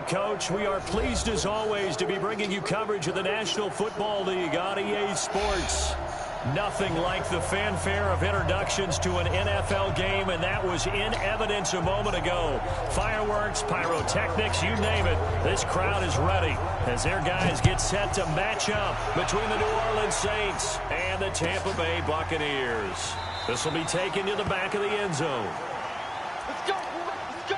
right, Coach. We are pleased, as always, to be bringing you coverage of the National Football League on EA Sports. Nothing like the fanfare of introductions to an NFL game, and that was in evidence a moment ago. Fireworks, pyrotechnics, you name it. This crowd is ready as their guys get set to match up between the New Orleans Saints and the Tampa Bay Buccaneers. This will be taken to the back of the end zone. Let's go, boy. Let's go.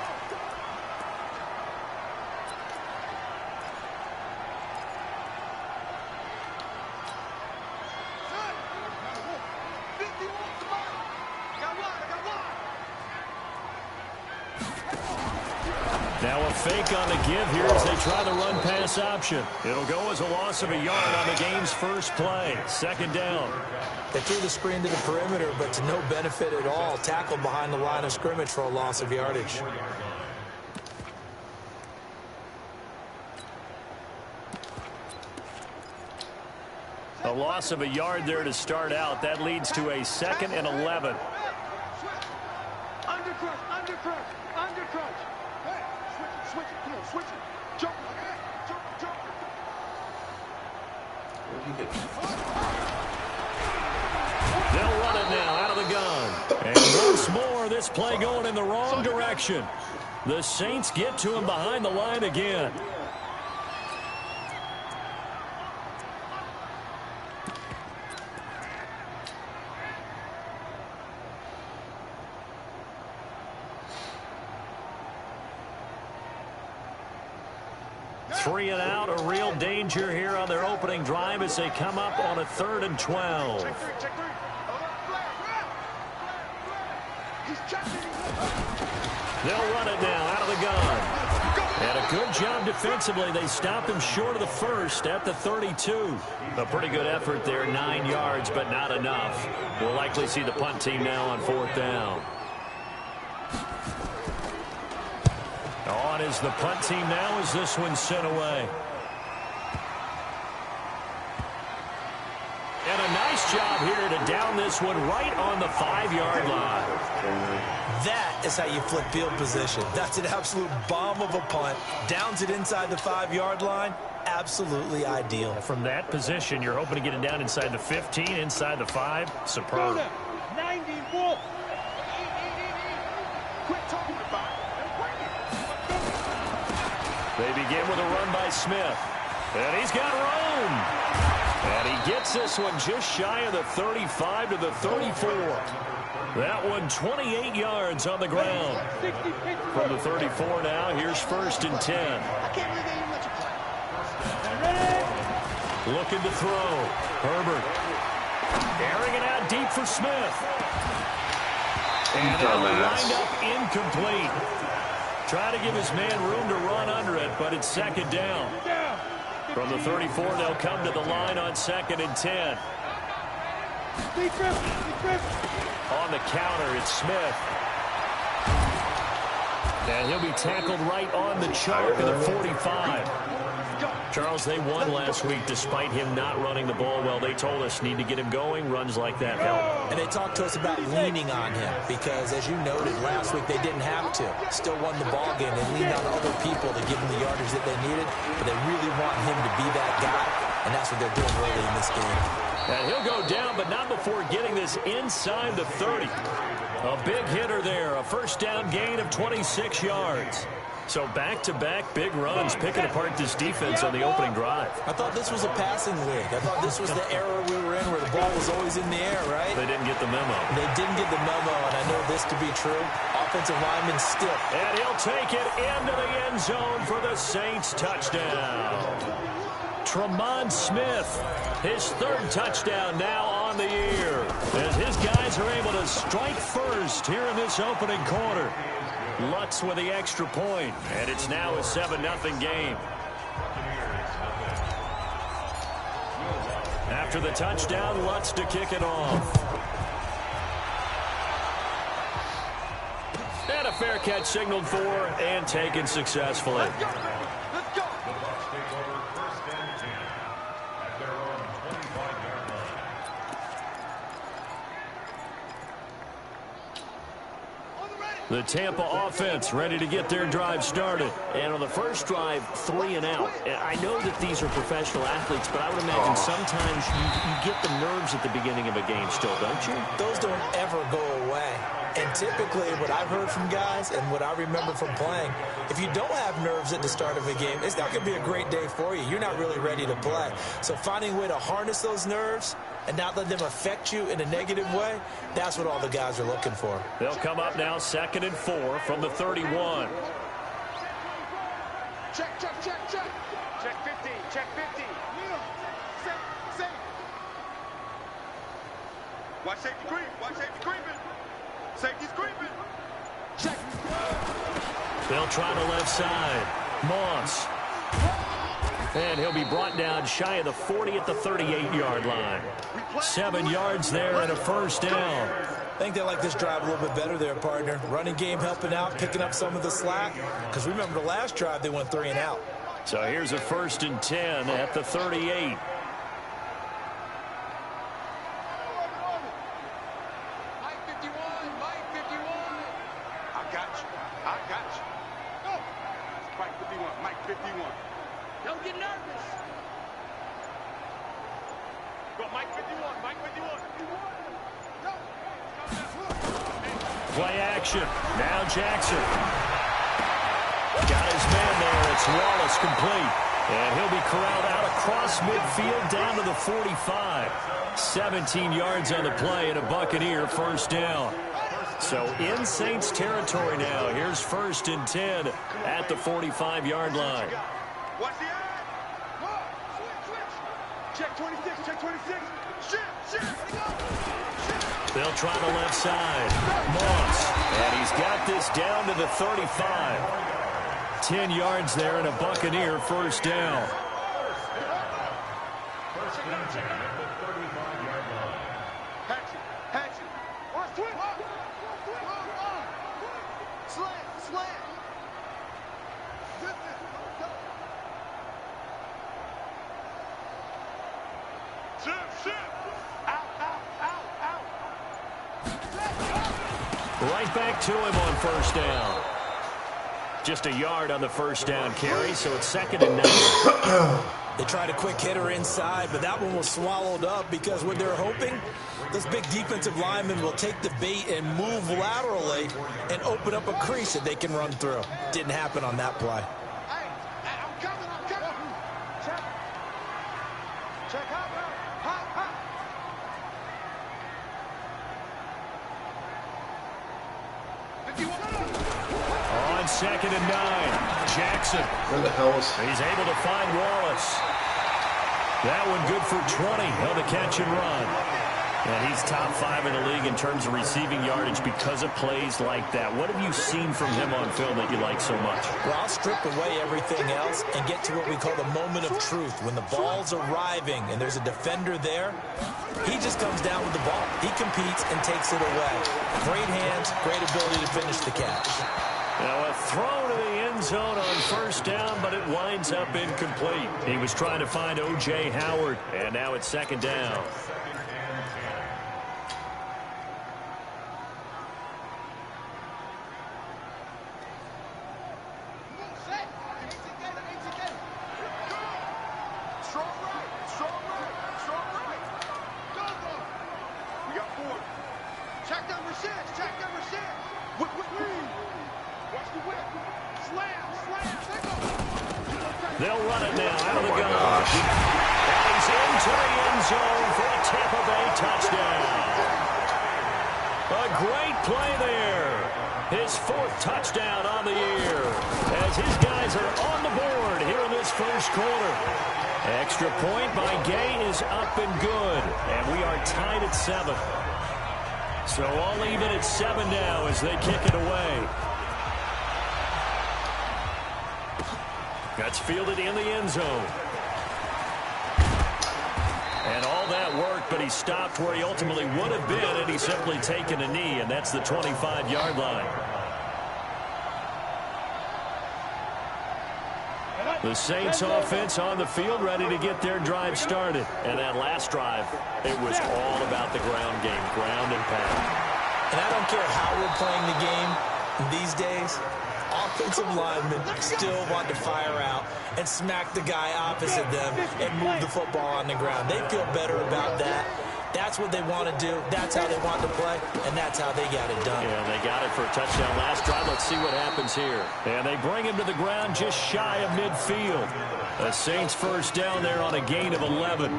Now a fake on the give here as they try the run-pass option. It'll go as a loss of a yard on the game's first play. Second down. They threw the screen to the perimeter, but to no benefit at all. Tackled behind the line of scrimmage for a loss of yardage. A loss of a yard there to start out. That leads to a 2nd and 11. Undercrunch. Switch it. Come on, switch it. Jump. They'll run it now out of the gun. And once more, this play going in the wrong direction. The Saints get to him behind the line again. Three and out, a real danger here on their opening drive as they come up on a 3rd and 12. They'll run it now out of the gun. And a good job defensively. They stopped him short of the first at the 32. A pretty good effort there, 9 yards, but not enough. We'll likely see the punt team now on 4th down. On is the punt team now as this one's sent away. And a nice job here to down this one right on the 5-yard line. That is how you flip field position. That's an absolute bomb of a punt. Downs it inside the 5-yard line. Absolutely ideal. From that position, you're hoping to get it down inside the 15, inside the 5. Superb. 91. Quit talking about it. They begin with a run by Smith. And he's got room. And he gets this one just shy of the 35 to the 34. That one 28 yards on the ground. From the 34 now, here's 1st and 10. Looking to throw. Herbert. Airing it out deep for Smith. And it'll wind up incomplete. Try to give his man room to run under it, but it's 2nd down. From the 34, they'll come to the line on 2nd and 10. On the counter, it's Smith. And he'll be tackled right on the chalk of the 45. Charles, they won last week despite him not running the ball well. They told us need to get him going. Runs like that help. And they talked to us about leaning on him because, as you noted, last week they didn't have to. Still won the ball game. They leaned on other people to give them the yardage that they needed, but they really want him to be that guy, and that's what they're doing early in this game. And he'll go down, but not before getting this inside the 30. A big hitter there. A 1st down gain of 26 yards. So back-to-back big runs, picking apart this defense on the opening drive. I thought this was a passing league. I thought this was the era we were in where the ball was always in the air, right? They didn't get the memo. They didn't get the memo, and I know this to be true. Offensive lineman stiff. And he'll take it into the end zone for the Saints touchdown. Tremont Smith, his 3rd touchdown now on the year. As his guys are able to strike first here in this opening quarter. Lutz with the extra point, and it's now a 7-0 game. After the touchdown, Lutz to kick it off. And a fair catch signaled for and taken successfully. The Tampa offense ready to get their drive started. And on the first drive, 3 and out. And I know that these are professional athletes, but I would imagine sometimes you get the nerves at the beginning of a game still, don't you? Those don't ever go away. And typically what I've heard from guys and what I remember from playing, if you don't have nerves at the start of a game, it's not going to be a great day for you. You're not really ready to play. So finding a way to harness those nerves and not let them affect you in a negative way, that's what all the guys are looking for. They'll come up now 2nd and 4 from the 31. Check, check, check, check. Check 50, check 50. Safe. Watch safety creep, watch safety creeping. Safety's creeping. Check. They'll try the left side. Moss. And he'll be brought down shy of the 40 at the 38-yard line. 7 yards there and a first down. I think they like this drive a little bit better there, partner. Running game helping out, picking up some of the slack. Because remember the last drive, they went 3 and out. So here's a 1st and 10 at the 38. Don't get nervous. Go, Mike 51, Mike 51. Go. Play action. Now Jackson. Got his man there. It's Wallace complete. And he'll be corralled out across midfield down to the 45. 17 yards on the play and a Buccaneer first down. So in Saints territory now. Here's 1st and 10 at the 45-yard line. Watch the eye. Switch. Check 26, check 26. Shit. They'll try the left side. Moss. And he's got this down to the 35. 10 yards there and a Buccaneer first down. Hatchet. Watch switch. Slant. Shit. Out. Right back to him on first down. Just a yard on the first down carry, so it's 2nd and 9. They tried a quick hitter inside, but that one was swallowed up because what they're hoping, this big defensive lineman will take the bait and move laterally and open up a crease that they can run through. Didn't happen on that play. Hey, I'm coming. Check hop. On 2nd and 9, Jackson. Where the hell is He's able to find Wallace. That one good for 20 on the catch and run. And he's top 5 in the league in terms of receiving yardage because of plays like that. What have you seen from him on film that you like so much? Well, I'll strip away everything else and get to what we call the moment of truth. When the ball's arriving and there's a defender there, he just comes down with the ball. He competes and takes it away. Great hands, great ability to finish the catch. Now a throw to the end zone on first down, but it winds up incomplete. He was trying to find O.J. Howard, and now it's 2nd down. They'll run it now out of the gun. And he's into the end zone for a Tampa Bay touchdown. A great play there. His 4th touchdown on the year as his guys are on the board here in this first quarter. Extra point by Gay is up and good. And we are tied at 7. So all even at 7 now as they kick it away. That's fielded in the end zone. And all that worked, but he stopped where he ultimately would have been, and he's simply taken a knee, and that's the 25-yard line. The Saints offense on the field ready to get their drive started. And that last drive, it was all about the ground game, ground and pound. And I don't care how we're playing the game, These days, offensive linemen still want to fire out and smack the guy opposite them and move the football on the ground. They feel better about that. That's what they want to do. That's how they want to play, and that's how they got it done. Yeah, they got it for a touchdown last drive. Let's see what happens here. And they bring him to the ground just shy of midfield. The Saints first down there on a gain of 11.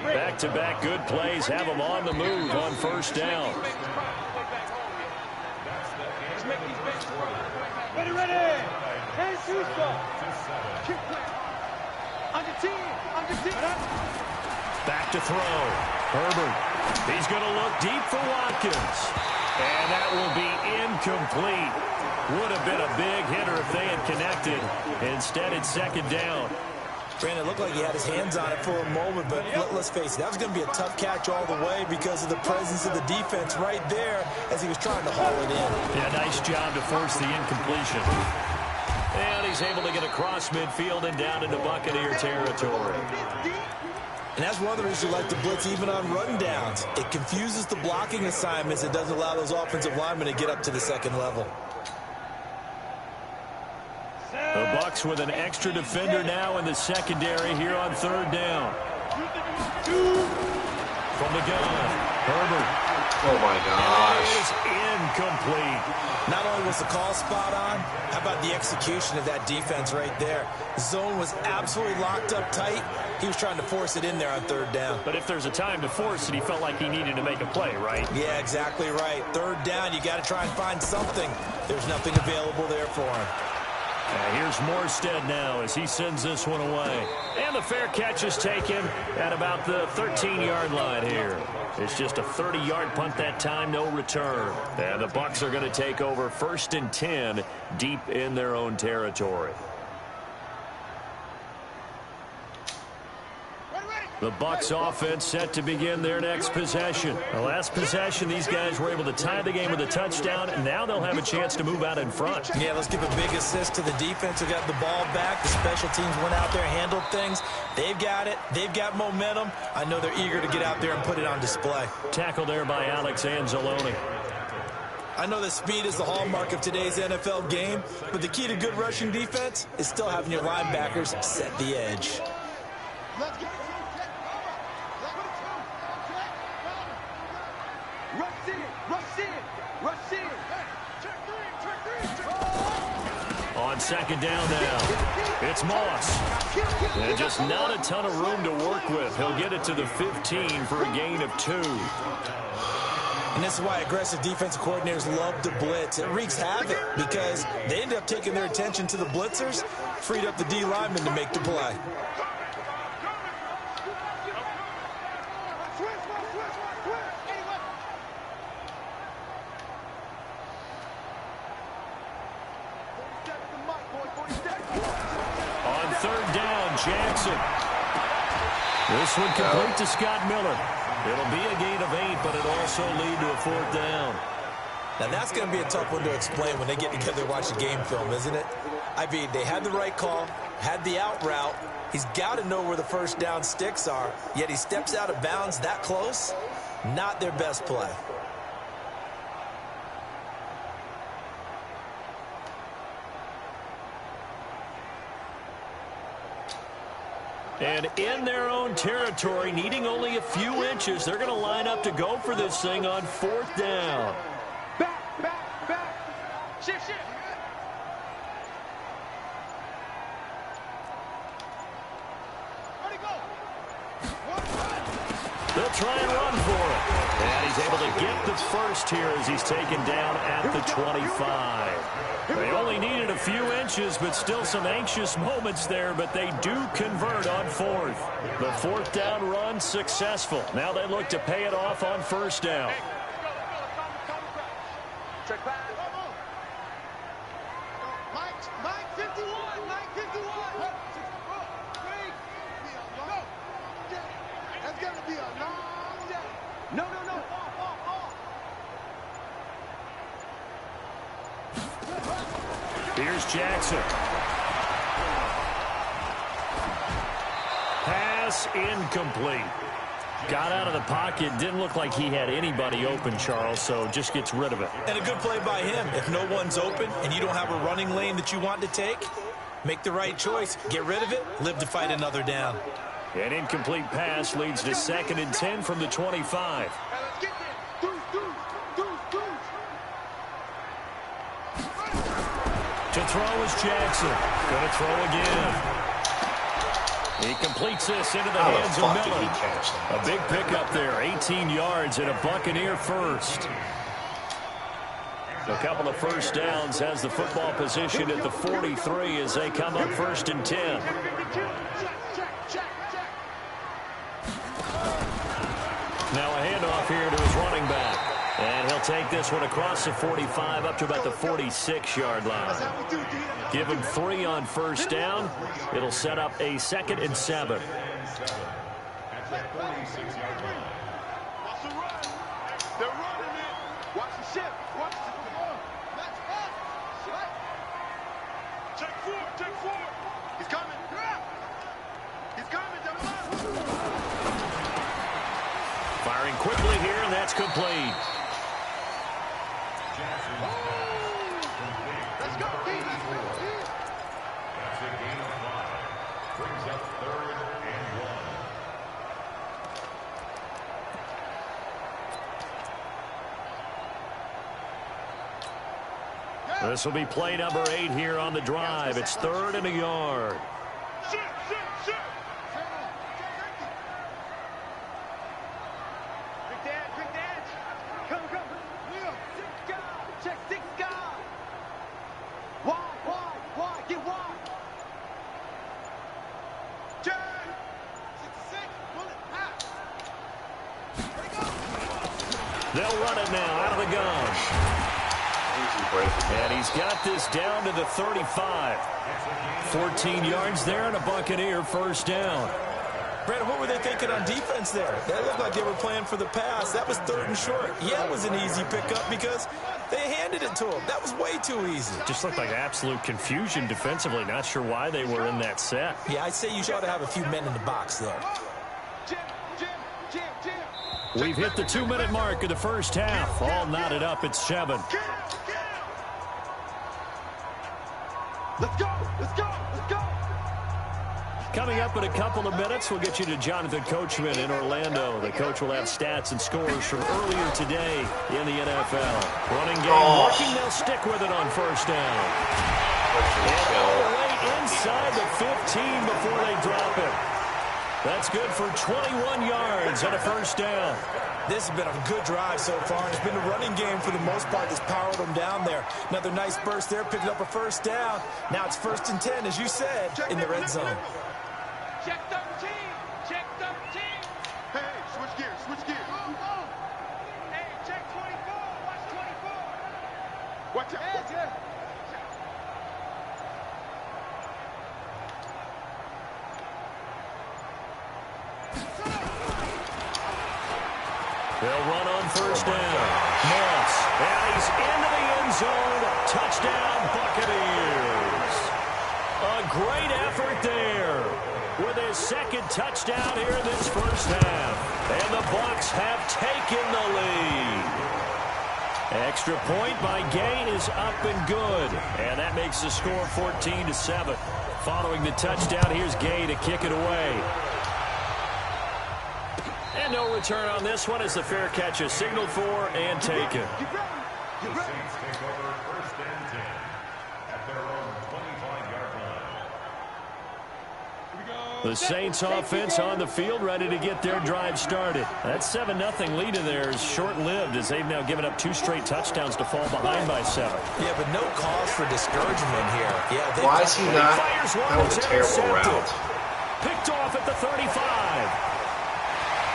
Back-to-back good plays have them on the move on first down. Ready. And under 10. Back to throw. Herbert. He's going to look deep for Watkins. And that will be incomplete. Would have been a big hitter if they had connected. Instead, it's second down. Brandon, it looked like he had his hands on it for a moment, but let's face it, that was going to be a tough catch all the way because of the presence of the defense right there as he was trying to haul it in. Yeah, nice job to force the incompletion. And he's able to get across midfield and down into Buccaneer territory. And that's one of the reasons you like to blitz even on run downs. It confuses the blocking assignments. It doesn't allow those offensive linemen to get up to the second level. The Bucs with an extra defender now in the secondary here on third down. From the gun, Herbert. Oh, my gosh. It is incomplete. Not only was the call spot on, how about the execution of that defense right there? Zone was absolutely locked up tight. He was trying to force it in there on third down. But if there's a time to force it, he felt like he needed to make a play, right? Yeah, exactly right. Third down, you got to try and find something. There's nothing available there for him. Here's Morstead now as he sends this one away. And the fair catch is taken at about the 13-yard line here. It's just a 30-yard punt that time, no return. And the Bucs are going to take over 1st and 10 deep in their own territory. The Bucs offense set to begin their next possession. The last possession, these guys were able to tie the game with a touchdown, and now they'll have a chance to move out in front. Yeah, let's give a big assist to the defense who got the ball back. The special teams went out there and handled things. They've got it. They've got momentum. I know they're eager to get out there and put it on display. Tackle there by Alex Anzalone. I know that speed is the hallmark of today's NFL game, but the key to good rushing defense is still having your linebackers set the edge. Let's go. Rush in. Check three. On second down now, it's Moss. And just not a ton of room to work with. He'll get it to the 15 for a gain of 2. And this is why aggressive defensive coordinators love to blitz. It wreaks havoc because they end up taking their attention to the blitzers, freed up the D linemen to make the play. On third down, Jackson. This one complete to Scott Miller. It'll be a gain of 8, but it'll also lead to a 4th down. Now, that's going to be a tough one to explain when they get together and watch the game film, isn't it? I mean, they had the right call, had the out route. He's got to know where the first down sticks are, yet he steps out of bounds that close. Not their best play. And in their own territory, needing only a few inches, they're going to line up to go for this thing on 4th down. Back. Shift. Ready, go. They'll try and run for it. And he's able to get the first here as he's taken down at the 25. They only needed a few inches, but still some anxious moments there, but they do convert on 4th. The 4th down run successful. Now they look to pay it off on 1st down. Check back. Mike 51. That's going to be a long day. No. Here's Jackson. Pass incomplete. Got out of the pocket. Didn't look like he had anybody open, Charles, so just gets rid of it. And a good play by him. If no one's open and you don't have a running lane that you want to take, make the right choice. Get rid of it. Live to fight another down. An incomplete pass leads to 2nd and 10 from the 25. To throw is Jackson. Going to throw again. He completes this into the hands of Miller. A big pickup there, 18 yards and a Buccaneer first. A couple of first downs has the football position at the 43 as they come up 1st and 10. Now a handoff here to his running back. And he'll take this one across the 45 up to about the 46-yard line. Give him 3 on first down. It'll set up a 2nd and 7. They're running it. Watch the shift. Watch the check 4. Check 4. He's coming. He's coming. Firing quickly here, and that's complete. Let's go, King. That's a gain of 5. Brings up 3rd and 1. This will be play number 8 here on the drive. It's 3rd and a yard. Shit. Big dad. Come. Will. 6 guys. Check 6 guys. Wide. Get wide. Turn. 66. Bullet. Pass. There you go. They'll run it now out of the gun. And he's got this down to the 35. 14 yards there and a Buccaneer first down. Brandon, what were they thinking on defense there? That looked like they were playing for the pass. That was 3rd and short. Yeah, it was an easy pickup because they handed it to him. That was way too easy. Just looked like absolute confusion defensively. Not sure why they were in that set. Yeah, I'd say you ought to have a few men in the box there. Jim. We've hit the 2-minute mark of the first half. All knotted up at 7. Let's go. Coming up in a couple of minutes, we'll get you to Jonathan Coachman in Orlando. The coach will have stats and scores from earlier today in the NFL. Running game working, they'll stick with it on first down. And all the way inside the 15 before they drop it. That's good for 21 yards and a first down. This has been a good drive so far. It's been a running game for the most part that's powered them down there. Another nice burst there, picking up a first down. Now it's 1st and 10, as you said, in the red zone. Check 13. Hey, switch gears. Hey, check 24. Watch 24. Watch out. They'll run on first down. Moss, and he's into the end zone. Touchdown, Buccaneers. A great effort there with his 2nd touchdown here in this first half. And the Bucs have taken the lead. Extra point by Gay is up and good. And that makes the score 14-7. Following the touchdown, here's Gay to kick it away. And no return on this one as the fair catch is signaled for and taken. Saints take over 1st and 10 at their own 25-yard line. The Saints offense on the field ready to get their drive started. That 7-0 lead in there is short-lived as they've now given up 2 straight touchdowns to fall behind by 7. Yeah, but no cause for discouragement here. Yeah, why is he not? That was a terrible route. Picked off at the 35.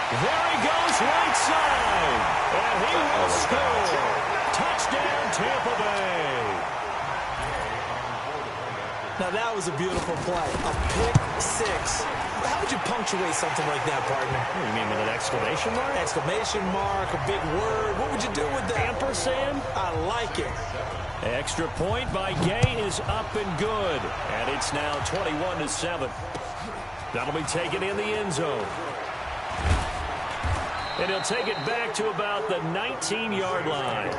There he goes right side. And he will score. Touchdown, Tampa Bay. Now that was a beautiful play. A pick 6. How would you punctuate something like that, partner? What do you mean, with an exclamation mark? Exclamation mark, a big word. What would you do with that? Ampersand? I like it. Extra point by Gay is up and good. And it's now 21-7. That'll be taken in the end zone. And he'll take it back to about the 19-yard line.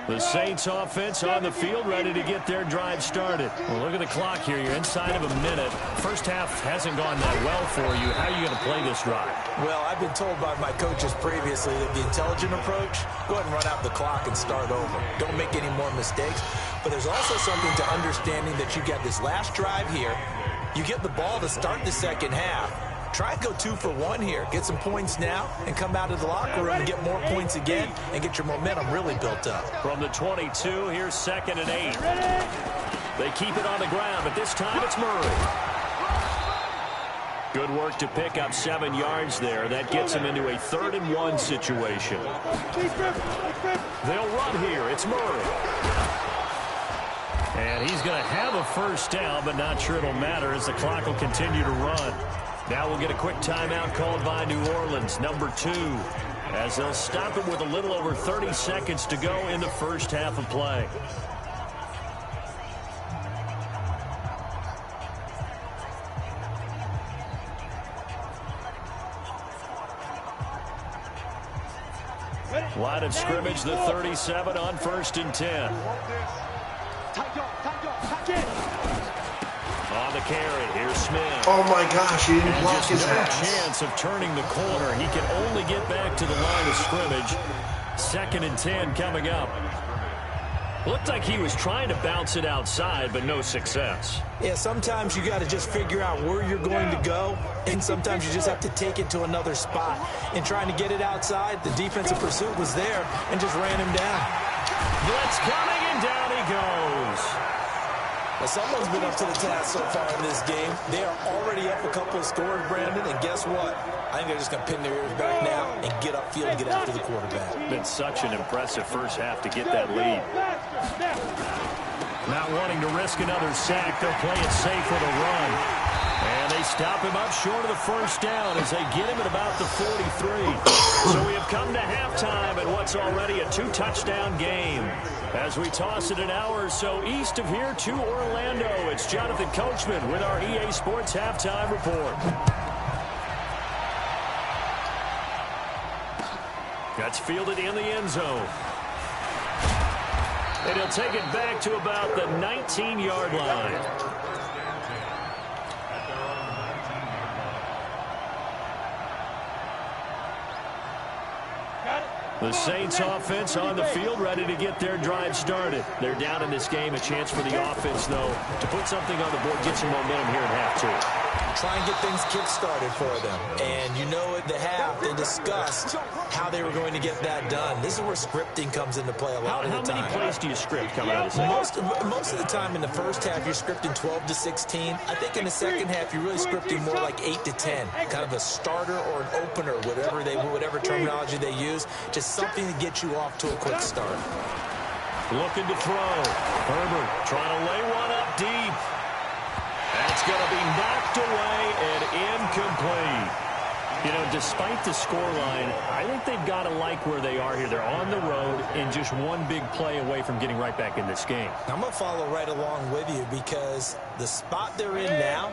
The Saints offense on the field, ready to get their drive started. Well, look at the clock here. You're inside of a minute. First half hasn't gone that well for you. How are you going to play this drive? Well, I've been told by my coaches previously that the intelligent approach, go ahead and run out the clock and start over. Don't make any more mistakes. But there's also something to understanding that you got this last drive here. You get the ball to start the second half. Try and go 2 for 1 here. Get some points now and come out of the locker room and get more points again and get your momentum really built up. From the 22, here's 2nd and 8. They keep it on the ground, but this time it's Murray. Good work to pick up 7 yards there. That gets him into a 3rd and 1 situation. They'll run here. It's Murray. And he's going to have a first down, but not sure it'll matter as the clock will continue to run. Now we'll get a quick timeout called by New Orleans, number 2, as they'll stop it with a little over 30 seconds to go in the first half of play. Line of scrimmage, the 37 on 1st and 10. On the carry, here's Smith. Oh my gosh, he didn't block his ass. No chance of turning the corner. He can only get back to the line of scrimmage. 2nd and 10 coming up. Looked like he was trying to bounce it outside, but no success. Yeah, sometimes you got to just figure out where you're going to go, and sometimes you just have to take it to another spot. And trying to get it outside, the defensive pursuit was there and just ran him down. Blitz coming, and down he goes. Well, someone's been up to the task so far in this game. They are already up a couple of scores, Brandon, and guess what? I think they're just going to pin their ears back now and get upfield and get after the quarterback. Been such an impressive first half to get that lead. Not wanting to risk another sack, they'll play it safe with a run. And they stop him up short of the first down as they get him at about the 43. So we have come to halftime in what's already a 2-touchdown game. As we toss it an hour or so east of here to Orlando, it's Jonathan Coachman with our EA Sports Halftime Report. That's fielded in the end zone. And he'll take it back to about the 19-yard line. The Saints offense on the field, ready to get their drive started. They're down in this game. A chance for the offense, though, to put something on the board, get some momentum here in half 2. Try and get things kick-started for them. And you know at the half, they discussed how they were going to get that done. This is where scripting comes into play a lot of the time. How many plays do you script coming out of the second? Most of the time in the first half, you're scripting 12 to 16. I think in the second half, you're really scripting more like 8 to 10. Kind of a starter or an opener, whatever terminology they use. Just something to get you off to a quick start. Looking to throw. Herbert trying to lay one up deep. That's going to be knocked away and incomplete. You know, despite the scoreline, I think they've got to like where they are here. They're on the road and just one big play away from getting right back in this game. I'm going to follow right along with you because the spot they're in now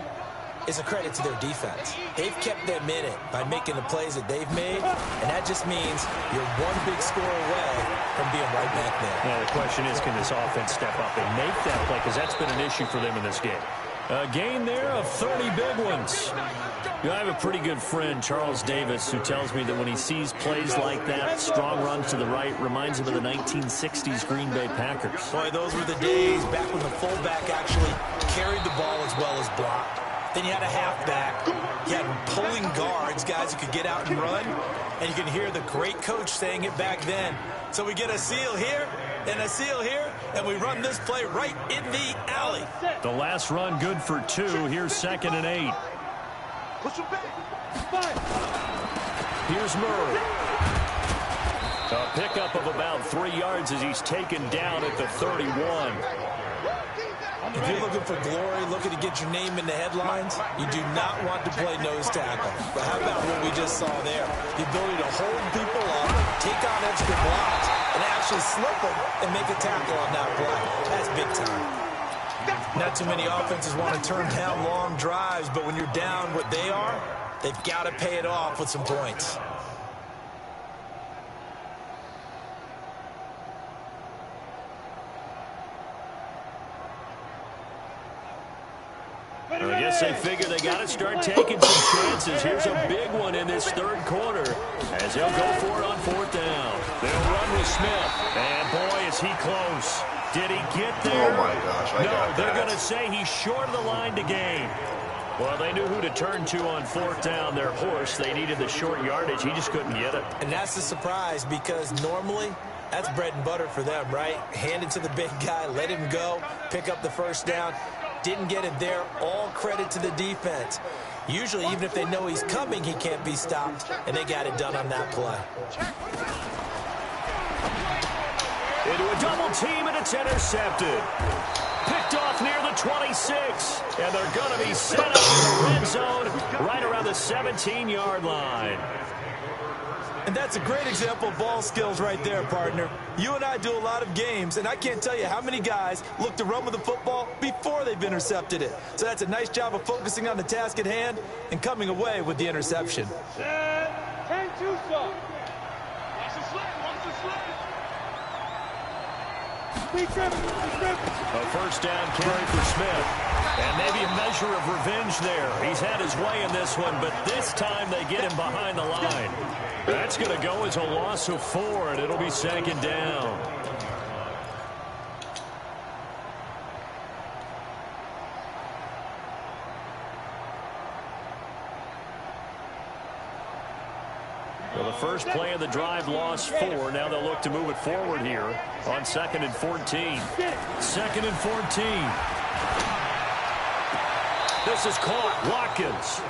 is a credit to their defense. They've kept them in it by making the plays that they've made, and that just means you're one big score away from being right back there. Now, the question is, can this offense step up and make that play? Because that's been an issue for them in this game. A gain there of 30 big ones. You know, I have a pretty good friend, Charles Davis, who tells me that when he sees plays like that, strong runs to the right, reminds him of the 1960s Green Bay Packers. Boy, those were the days back when the fullback actually carried the ball as well as blocked. Then you had a halfback. You had pulling guards, guys who could get out and run. And you can hear the great coach saying it back then. So we get a seal here and a seal here, and we run this play right in the alley. The last run good for 2. Here's 2nd and 8. Here's Murray. A pickup of about 3 yards as he's taken down at the 31. If you're looking for glory, looking to get your name in the headlines, you do not want to play nose tackle. But how about what we just saw there? The ability to hold people up, take on extra blocks, and actually slip them and make a tackle on that play. That's big time. Not too many offenses want to turn down long drives, but when you're down what they are, they've got to pay it off with some points. I guess they figure they got to start taking some chances. Here's a big one in this third quarter as they'll go for it on fourth down. They'll run with Smith. And, boy, is he close. Did he get there? Oh, my gosh, I got that. No, they're going to say he's short of the line to gain. Well, they knew who to turn to on fourth down. Their horse, they needed the short yardage. He just couldn't get it. And that's the surprise because normally that's bread and butter for them, right? Hand it to the big guy, let him go, pick up the first down. Didn't get it there. All credit to the defense. Usually, even if they know he's coming, he can't be stopped, and they got it done on that play. Into a double team, and it's intercepted. Picked off near the 26, and they're going to be set up in the red zone right around the 17-yard line. And that's a great example of ball skills right there, partner. You and I do a lot of games, and I can't tell you how many guys look to run with the football before they've intercepted it. So that's a nice job of focusing on the task at hand and coming away with the interception. 10-2, son. Watch the slant, watch the slant. A first down carry for Smith. And maybe a measure of revenge there. He's had his way in this one, but this time they get him behind the line. That's going to go as a loss of 4, and it'll be second down. Well, the first play of the drive lost 4. Now they'll look to move it forward here on 2nd and 14. 2nd and 14. This is caught. Watkins.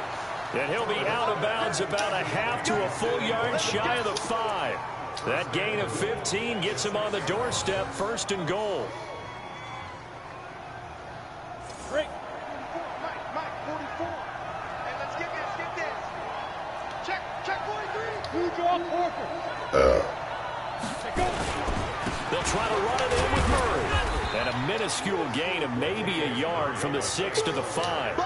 And he'll be out of bounds about a half to a full yard shy of the 5. That gain of 15 gets him on the doorstep, 1st and goal. Break. Mike, 44. Hey, let's get this. Check 43. Who draw Parker? They'll try to run it in with Murray. And a minuscule gain of maybe a yard from the 6 to the 5.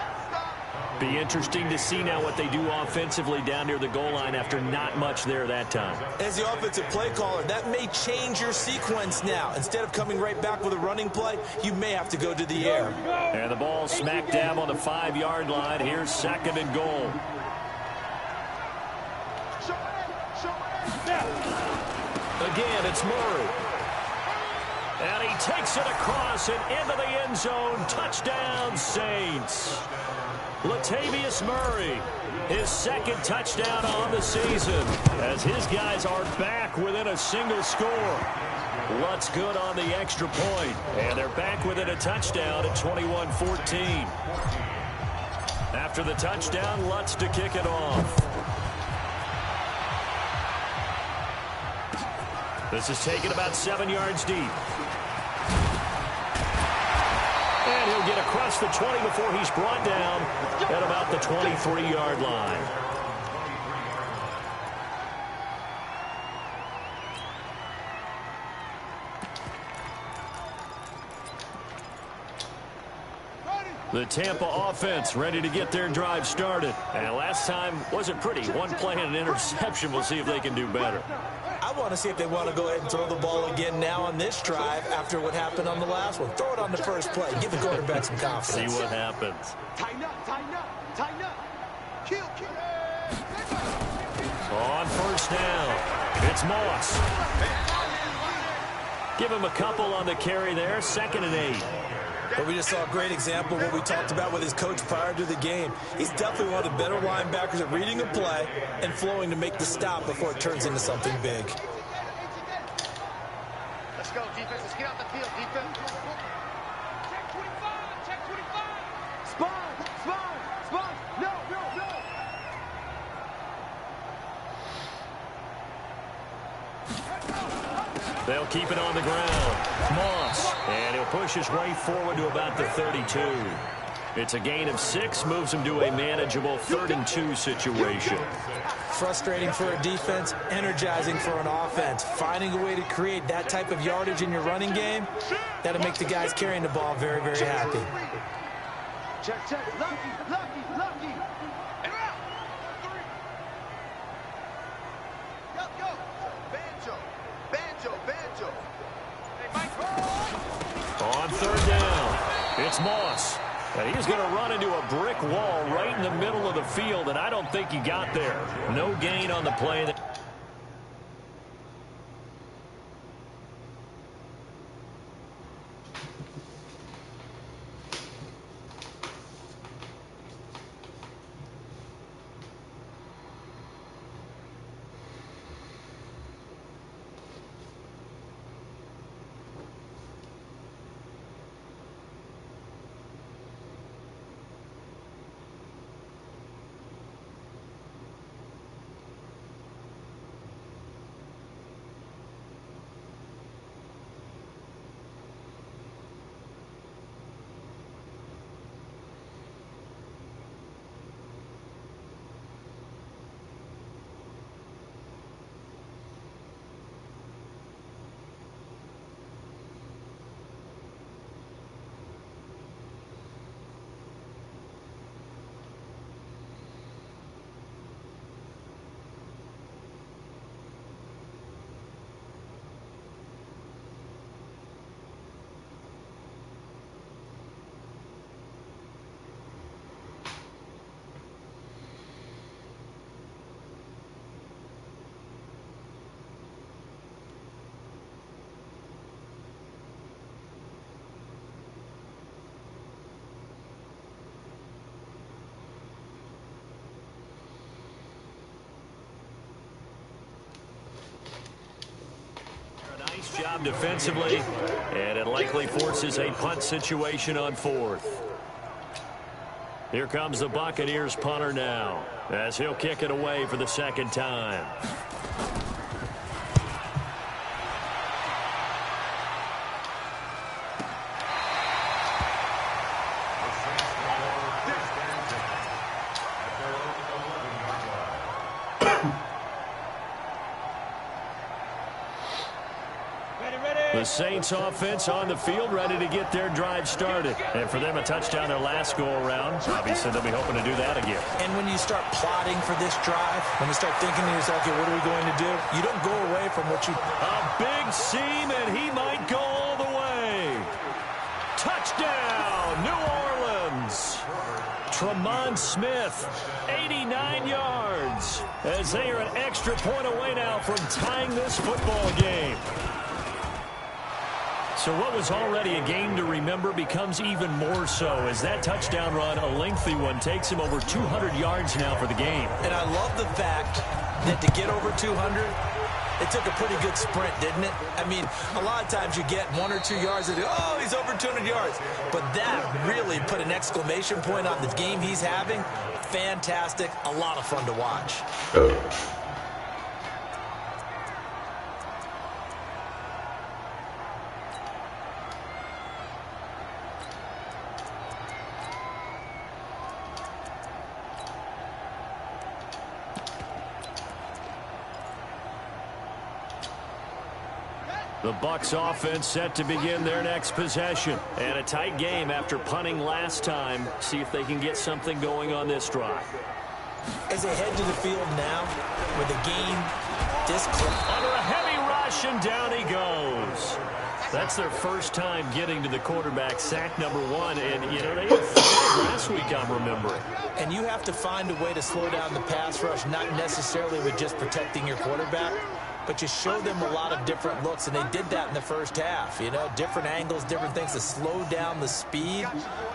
Be interesting to see now what they do offensively down near the goal line after not much there that time. As the offensive play caller, that may change your sequence now. Instead of coming right back with a running play, you may have to go to the air. And the ball smack dab on the 5-yard line. Here's 2nd and goal. Again, it's Murray. And he takes it across and into the end zone. Touchdown, Saints. Latavius Murray, his 2nd touchdown on the season, as his guys are back within a single score. Lutz good on the extra point, and they're back within a touchdown at 21-14. After the touchdown, Lutz to kick it off. This is taken about 7 yards deep. And he'll get across the 20 before he's brought down at about the 23-yard line. The Tampa offense ready to get their drive started. And last time wasn't pretty. One play and an interception. We'll see if they can do better. I want to see if they want to go ahead and throw the ball again now on this drive after what happened on the last one. Throw it on the first play. Give the quarterback some confidence. See what happens. Tighten up. Kill. On first down, it's Moss. Give him a couple on the carry there. 2nd and 8. But we just saw a great example of what we talked about with his coach prior to the game. He's definitely one of the better linebackers at reading a play and flowing to make the stop before it turns into something big. Let's go, defense. Let's get out the field, defense. Check 25. Spawn. No. They'll keep it on the ground. Moss. And he'll push his way forward to about the 32. It's a gain of 6, moves them to a manageable 3rd-and-2 situation. Frustrating for a defense, energizing for an offense. Finding a way to create that type of yardage in your running game, that'll make the guys carrying the ball very, very happy. Check, check. Lucky, lucky, lucky. And out. 3. Go, go. Banjo, banjo, banjo. Hey, Mike. On 3rd down, it's Moss. And he's going to run into a brick wall right in the middle of the field, and I don't think he got there. No gain on the play. Nice job defensively, and it likely forces a punt situation on 4th. Here comes the Buccaneers punter now, as he'll kick it away for the 2nd time. The Saints offense on the field, ready to get their drive started. And for them, a touchdown their last go-around. Obviously, they'll be hoping to do that again. And when you start plotting for this drive, when you start thinking to yourself, okay, what are we going to do? You don't go away from what you... A big seam, and he might go all the way. Touchdown, New Orleans. Tremont Smith, 89 yards, as they are an extra point away now from tying this football game. So what was already a game to remember becomes even more so as that touchdown run, a lengthy one, takes him over 200 yards now for the game. And I love the fact that to get over 200, it took a pretty good sprint, didn't it? I mean, a lot of times you get 1 or 2 yards and oh, he's over 200 yards. But that really put an exclamation point on the game he's having. Fantastic. A lot of fun to watch. The Bucs offense set to begin their next possession. And a tight game after punting last time. See if they can get something going on this drive. As they head to the field now, with the game this close. Under a heavy rush, and down he goes. That's their first time getting to the quarterback, sack number 1. And, you know, they had 5 last week, I'm remembering. And you have to find a way to slow down the pass rush, not necessarily with just protecting your quarterback, but you show them a lot of different looks, and they did that in the first half. You know, different angles, different things to slow down the speed.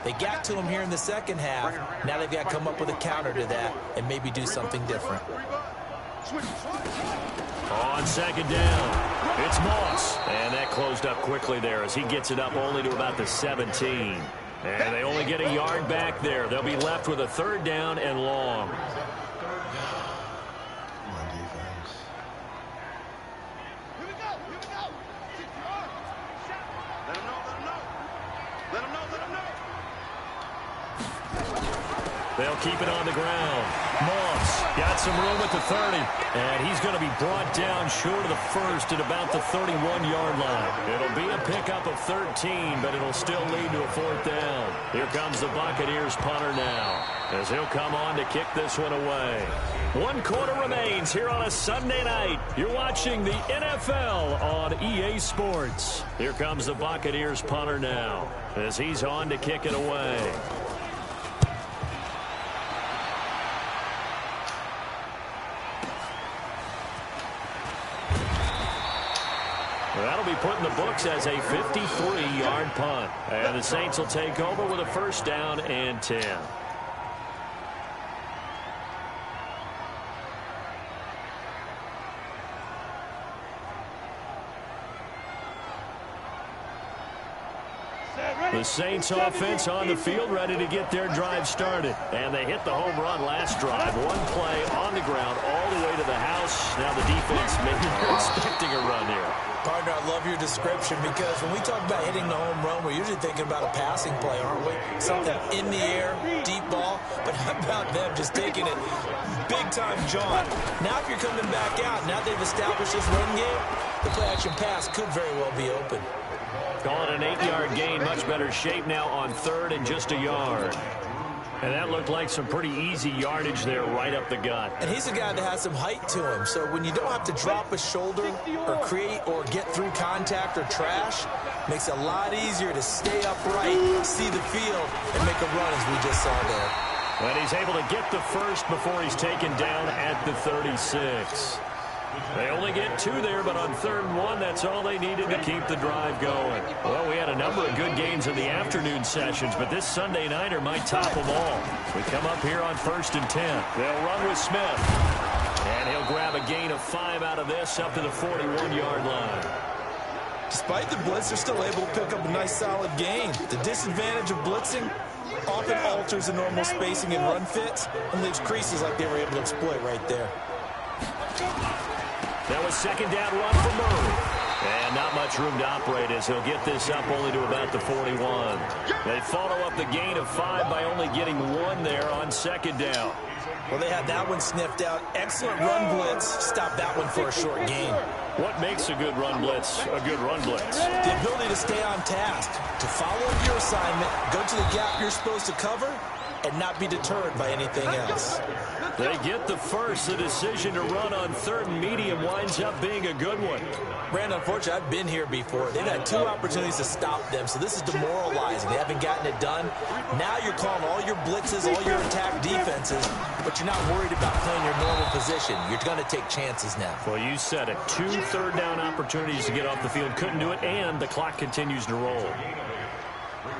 They got to him here in the second half. Now they've got to come up with a counter to that and maybe do something different. On second down, it's Moss. And that closed up quickly there as he gets it up only to about the 17. And they only get a yard back there. They'll be left with a 3rd down and long. They'll keep it on the ground. Moss got some room at the 30, and he's going to be brought down short of the first at about the 31-yard line. It'll be a pickup of 13, but it'll still lead to a 4th down. Here comes the Buccaneers punter now, as he'll come on to kick this one away. 1 quarter remains here on a Sunday night. You're watching the NFL on EA Sports. Here comes the Buccaneers punter now, as he's on to kick it away. That'll be put in the books as a 53-yard punt. And the Saints will take over with a 1st down and 10. The Saints offense on the field, ready to get their drive started. And they hit the home run last drive. 1 play on the ground all the way to the house. Now the defense maybe they're expecting a run here. Partner, I love your description, because when we talk about hitting the home run, we're usually thinking about a passing play, aren't we? Something in the air, deep ball. But how about them just taking it big-time jaunt? Now if you're coming back out, now they've established this run game, the play-action pass could very well be open. Call it an 8-yard gain. Much better shape now on 3rd and just a yard. And that looked like some pretty easy yardage there right up the gut. And he's a guy that has some height to him. So when you don't have to drop a shoulder or create or get through contact or trash, makes it a lot easier to stay upright, see the field, and make a run as we just saw there. And he's able to get the first before he's taken down at the 36. They only get 2 there, but on 3rd and 1, that's all they needed to keep the drive going. Well, we had a number of good games in the afternoon sessions, but this Sunday nighter might top them all. We come up here on 1st and 10. They'll run with Smith. And he'll grab a gain of 5 out of this up to the 41-yard line. Despite the blitz, they're still able to pick up a nice solid gain. The disadvantage of blitzing often alters the normal spacing and run fits and leaves creases like they were able to exploit right there. That was 2nd down run for Murray. And not much room to operate as he'll get this up only to about the 41. They follow up the gain of 5 by only getting 1 there on 2nd down. Well, they had that one sniffed out. Excellent run blitz. Stop that one for a short gain. What makes a good run blitz a good run blitz? The ability to stay on task, to follow your assignment, go to the gap you're supposed to cover, and not be deterred by anything else. They get the first. The decision to run on 3rd and medium winds up being a good one. Brandon, unfortunately, I've been here before. They've had 2 opportunities to stop them, so this is demoralizing. They haven't gotten it done. Now you're calling all your blitzes, all your attack defenses, but you're not worried about playing your normal position. You're going to take chances now. Well, you said it. 2 third-down opportunities to get off the field. Couldn't do it, and the clock continues to roll.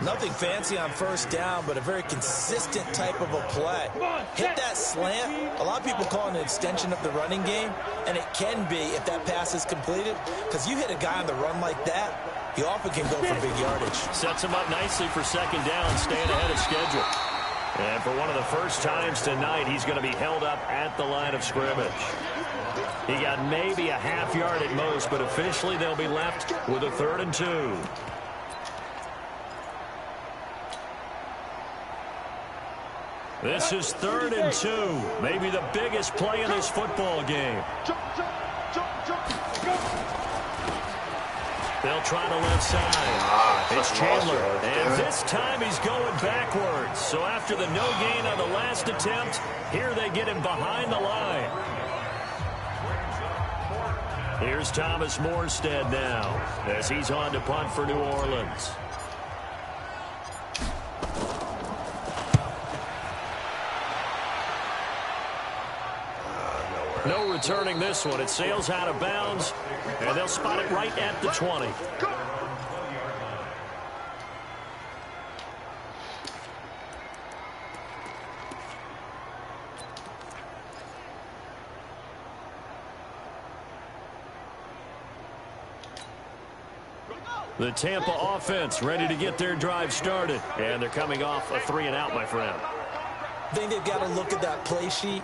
Nothing fancy on 1st down, but a very consistent type of a play. Hit that slant. A lot of people call it an extension of the running game, and it can be if that pass is completed, because you hit a guy on the run like that, he often can go for big yardage. Sets him up nicely for 2nd down, staying ahead of schedule. And for one of the first times tonight, he's going to be held up at the line of scrimmage. He got maybe a half yard at most, but officially they'll be left with a 3rd and 2. This is 3rd and 2. Maybe the biggest play in this football game. They'll try the left side. It's Chandler. And this time he's going backwards. So after the no gain on the last attempt, here they get him behind the line. Here's Thomas Morstead now as he's on to punt for New Orleans. No returning this one. It sails out of bounds, and they'll spot it right at the 20. The Tampa offense ready to get their drive started, and they're coming off a 3-and-out, my friend. I think they've got to look at that play sheet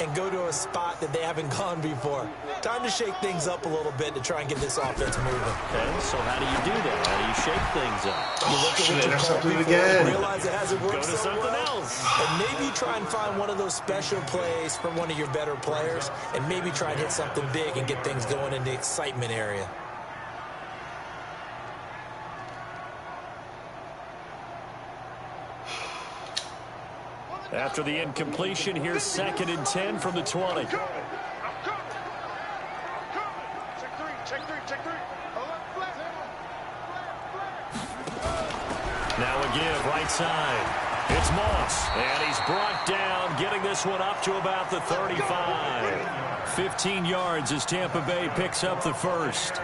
and go to a spot that they haven't gone before. Time to shake things up a little bit to try and get this offense moving. Okay, so how do you do that? How do you shake things up? You look at what you called before, again. realize it hasn't worked Go to so something well, else. and maybe try and find one of those special plays from one of your better players, and maybe try and hit something big and get things going in the excitement area. After the incompletion, here's 2nd and 10 from the 20. Check three. Now a give, right side. It's Moss, and he's brought down, getting this one up to about the 35. 15 yards as Tampa Bay picks up the first.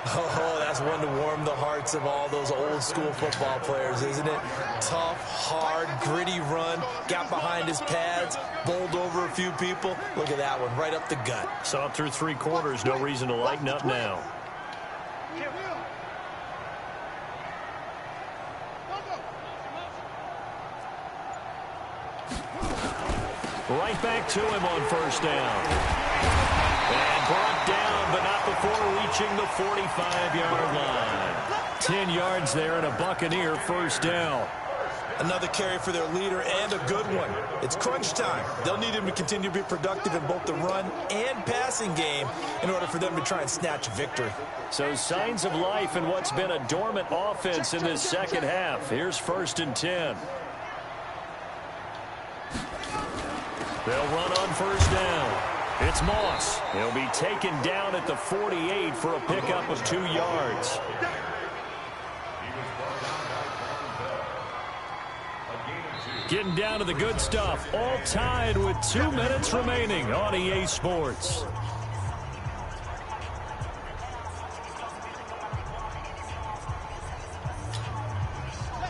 Oh, that's one to warm the hearts of all those old-school football players, isn't it? Tough, hard, gritty run, got behind his pads, bowled over a few people. Look at that one, right up the gut. Saw it through 3 quarters, no reason to lighten up now. Right back to him on first down. And brought down, but not before reaching the 45-yard line. 10 yards there and a Buccaneer first down. Another carry for their leader and a good one. It's crunch time. They'll need him to continue to be productive in both the run and passing game in order for them to try and snatch victory. So signs of life in what's been a dormant offense in this second half. Here's 1st and 10. They'll run on first down. It's Moss. He'll be taken down at the 48 for a pickup of 2 yards. Getting down to the good stuff. All tied with 2 minutes remaining on EA Sports.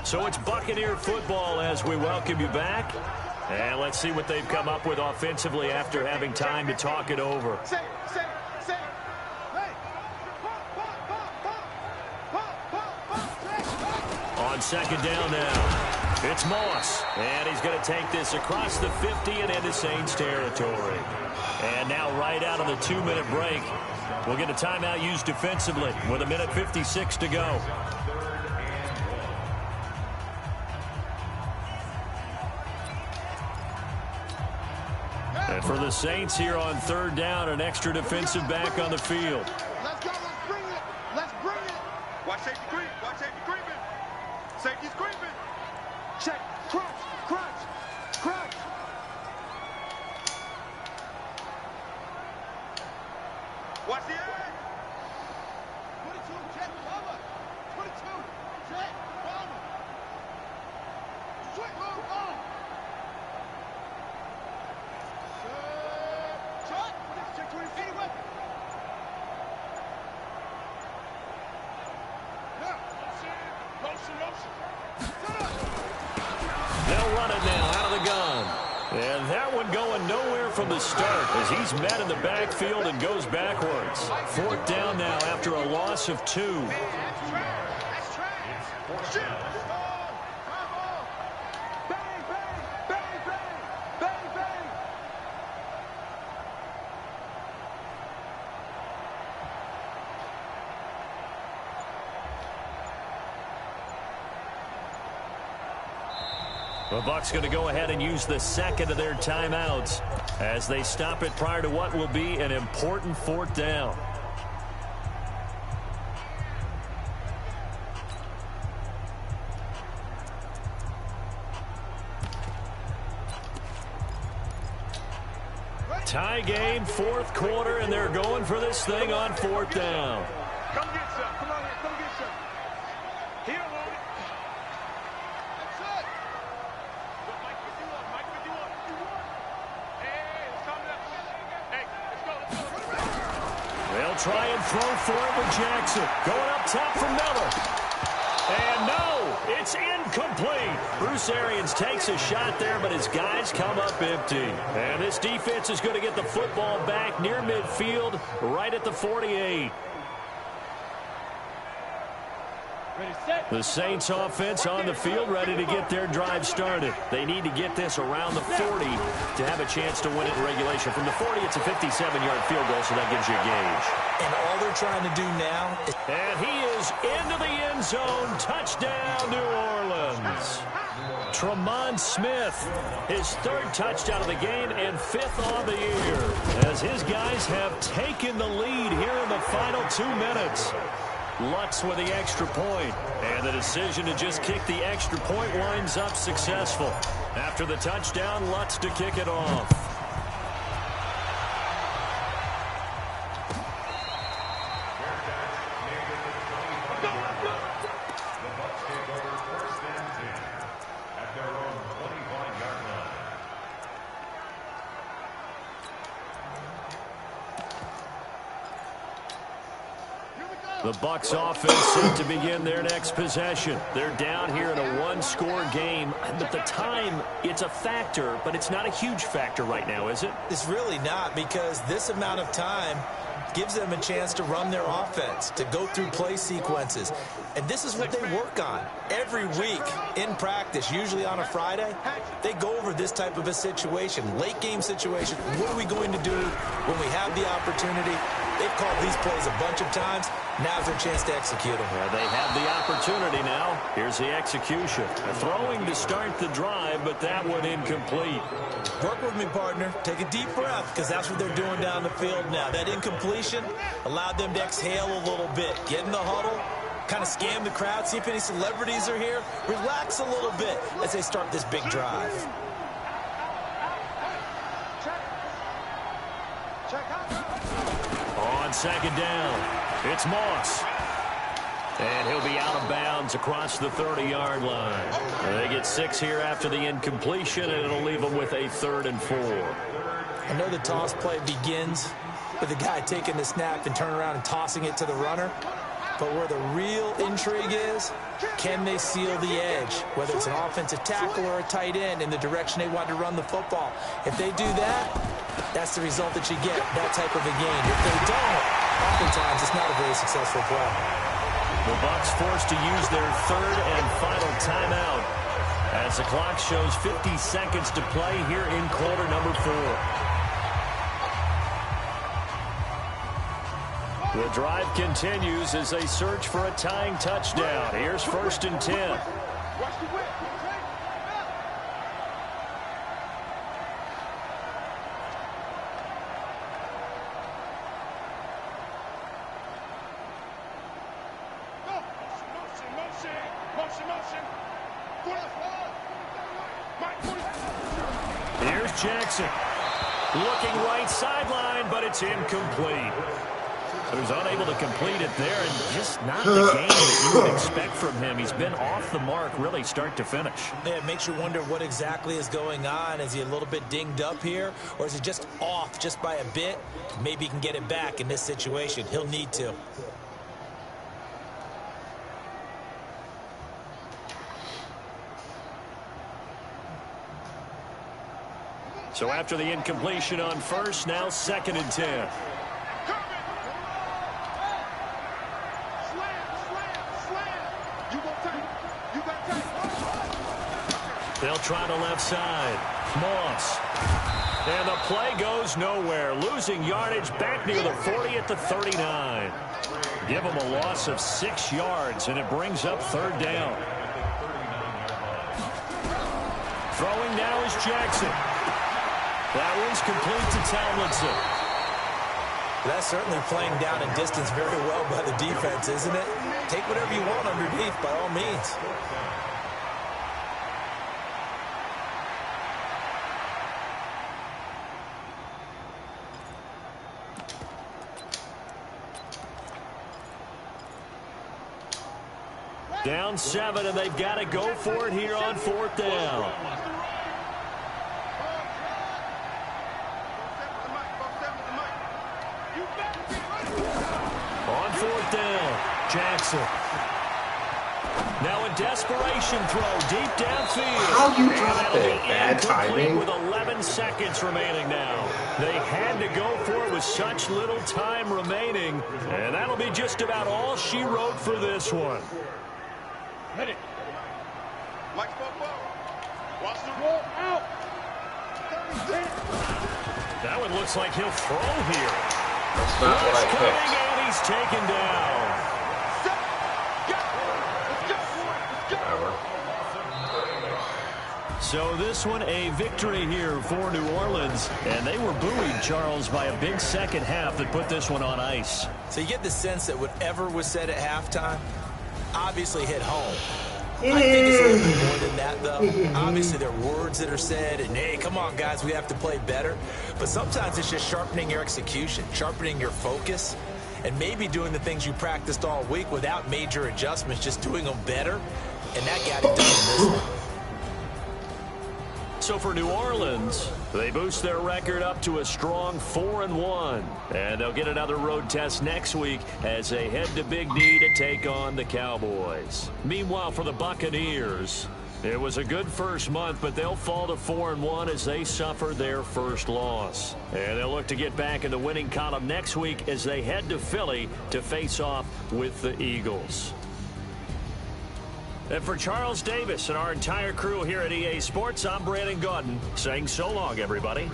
So it's Buccaneer football as we welcome you back. And let's see what they've come up with offensively after having time to talk it over. On second down now, it's Moss. And he's going to take this across the 50 and into Saints territory. And now right out of the 2-minute break, we'll get a timeout used defensively with 1:56 to go. And for the Saints here on third down, an extra defensive back on the field. Let's go. Let's bring it. Watch safety creep. Creeping. Safety's creeping. Check. Crunch. Watch the edge. 22, check cover. 22, check cover. Switch, move on. Check 20 feet away. They'll run it now out of the gun. And that one going nowhere from the start as he's met in the backfield and goes backwards. 4th down now after a loss of 2. That's trash. Bang. The Bucs going to go ahead and use the 2nd of their timeouts as they stop it prior to what will be an important 4th down. Tie game, 4th quarter, and they're going for this thing on 4th down. Come get some. Come on here. Come get some. Here, Lord. That's it. Mike, pick you up. Hey, let's calm down. Hey, let's go. They'll try and throw for it with Jackson. Going up top for Miller. And no, it's incomplete. Bruce Arians takes a shot there, but his guys come up empty. And this defense is going to get the football back near midfield, right at the 48. The Saints offense on the field, ready to get their drive started. They need to get this around the 40 to have a chance to win it in regulation. From the 40, it's a 57-yard field goal, so that gives you a gauge. And all they're trying to do now is... And he is into the end zone. Touchdown, New Orleans. Tremont Smith, his third touchdown of the game and fifth on the year, as his guys have taken the lead here in the final 2 minutes. Lutz with the extra point, and the decision to just kick the extra point winds up successful. After the touchdown, Lutz to kick it off. The Bucs offense set to begin their next possession. They're down here in a one-score game, but the time, it's a factor, but it's not a huge factor right now, is it? It's really not, because this amount of time gives them a chance to run their offense, to go through play sequences. And this is what they work on every week in practice, usually on a Friday. They go over this type of a situation, late game situation. What are we going to do when we have the opportunity? They've called these plays a bunch of times. Now's their chance to execute them. Well, they have the opportunity now. Here's the execution. Throwing to start the drive, but that one incomplete. Work with me, partner. Take a deep breath, because that's what they're doing down the field now. That incompletion allowed them to exhale a little bit. Get in the huddle, kind of scan the crowd, see if any celebrities are here. Relax a little bit as they start this big drive. On second down, it's Moss. And he'll be out of bounds across the 30-yard line. They get 6 here after the incompletion, and it'll leave them with a 3rd and 4. I know the toss play begins with the guy taking the snap and turning around and tossing it to the runner. But where the real intrigue is, can they seal the edge? Whether it's an offensive tackle or a tight end in the direction they want to run the football. If they do that, that's the result that you get, that type of a game. If they don't, oftentimes it's not a very successful play. The Bucs forced to use their 3rd and final timeout as the clock shows 50 seconds to play here in quarter number 4. The drive continues as they search for a tying touchdown. Here's 1st and 10. Here's Jackson. Looking right sideline, but it's incomplete. He was unable to complete it there, and just not the game that you would expect from him. He's been off the mark, really, start to finish. Yeah, it makes you wonder what exactly is going on. Is he a little bit dinged up here, or is he just off just by a bit? Maybe he can get it back in this situation. He'll need to. So after the incompletion on 1st, now 2nd and 10. They'll try the left side. Moss. And the play goes nowhere. Losing yardage back near the 40 at the 39. Give them a loss of 6 yards, and it brings up 3rd down. Throwing now is Jackson. That one's complete to Tomlinson. That's certainly playing down in distance very well by the defense, isn't it? Take whatever you want underneath, by all means. Down 7, and they've got to go for it here on 4th down. On 4th down, Jackson. Now a desperation throw deep downfield. How you drop it? Bad timing. With 11 seconds remaining now. They had to go for it with such little time remaining, and that'll be just about all she wrote for this one. Hit it. Mike's ball forward. Watch the roll out. That one looks like he'll throw here. That's not what I picked. And he's taken down. Whatever. So this one a victory here for New Orleans. And they were buoyed, Charles, by a big second half that put this one on ice. So you get the sense that whatever was said at halftime obviously hit home. I think it's a little bit more than that, though. Obviously, there are words that are said, and, hey, come on, guys, we have to play better. But sometimes it's just sharpening your execution, sharpening your focus, and maybe doing the things you practiced all week without major adjustments, just doing them better. And that got it done in this one. So for New Orleans, they boost their record up to a strong 4-1. And they'll get another road test next week as they head to Big D to take on the Cowboys. Meanwhile, for the Buccaneers, it was a good first month, but they'll fall to 4-1 as they suffer their first loss. And they'll look to get back in the winning column next week as they head to Philly to face off with the Eagles. And for Charles Davis and our entire crew here at EA Sports, I'm Brandon Gaudin saying so long, everybody.